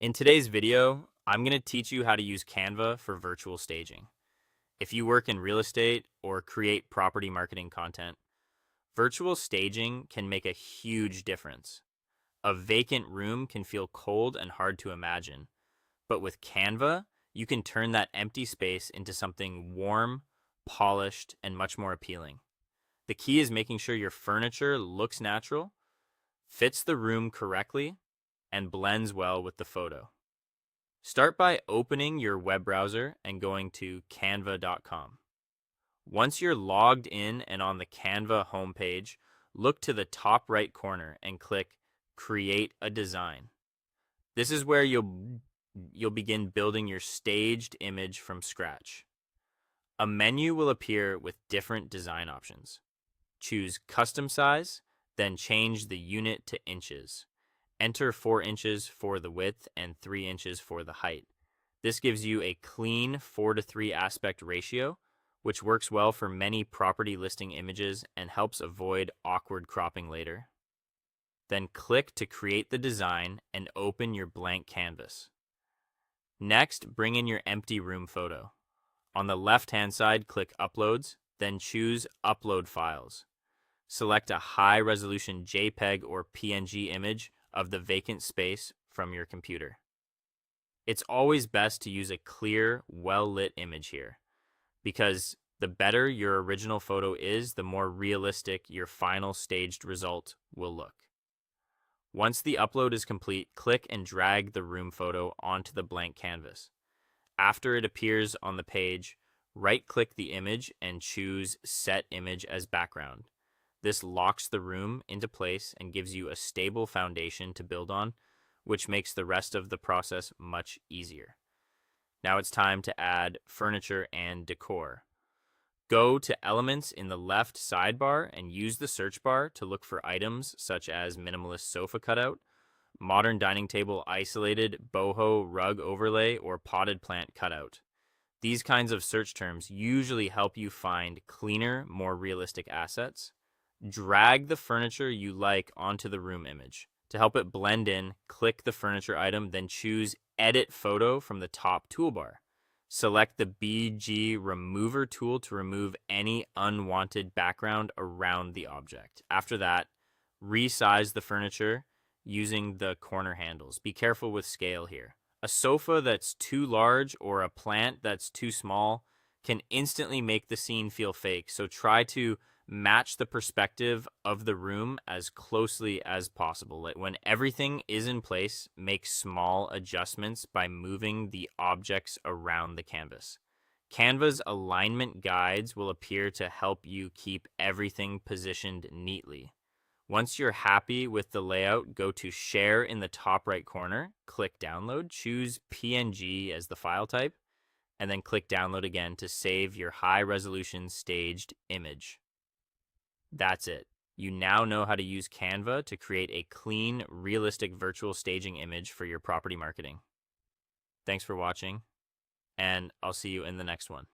In today's video, I'm going to teach you how to use Canva for virtual staging. If you work in real estate or create property marketing content, virtual staging can make a huge difference. A vacant room can feel cold and hard to imagine, but with Canva, you can turn that empty space into something warm, polished, and much more appealing. The key is making sure your furniture looks natural, fits the room correctly, and blends well with the photo. Start by opening your web browser and going to canva.com. Once you're logged in and on the Canva homepage, look to the top right corner and click Create a Design. This is where you'll begin building your staged image from scratch. A menu will appear with different design options. Choose Custom Size, then change the unit to inches. Enter 4 inches for the width and 3 inches for the height. This gives you a clean 4:3 aspect ratio, which works well for many property listing images and helps avoid awkward cropping later. Then click to create the design and open your blank canvas. Next, bring in your empty room photo. On the left-hand side, click Uploads, then choose Upload Files. Select a high-resolution JPEG or PNG image of the vacant space from your computer. It's always best to use a clear, well-lit image here, because the better your original photo is, the more realistic your final staged result will look. Once the upload is complete, click and drag the room photo onto the blank canvas. After it appears on the page, right-click the image and choose Set Image as Background. This locks the room into place and gives you a stable foundation to build on, which makes the rest of the process much easier. Now it's time to add furniture and decor. Go to Elements in the left sidebar and use the search bar to look for items such as minimalist sofa cutout, modern dining table isolated boho rug overlay, or potted plant cutout. These kinds of search terms usually help you find cleaner, more realistic assets. Drag the furniture you like onto the room image. To help it blend in, click the furniture item, then choose Edit Photo from the top toolbar. Select the BG Remover tool to remove any unwanted background around the object. After that, resize the furniture using the corner handles. Be careful with scale here. A sofa that's too large or a plant that's too small can instantly make the scene feel fake, so try to match the perspective of the room as closely as possible. When everything is in place, make small adjustments by moving the objects around the canvas. Canva's alignment guides will appear to help you keep everything positioned neatly. Once you're happy with the layout, go to Share in the top right corner, click Download, choose PNG as the file type, and then click Download again to save your high-resolution staged image. That's it. You now know how to use Canva to create a clean, realistic virtual staging image for your property marketing. Thanks for watching, and I'll see you in the next one.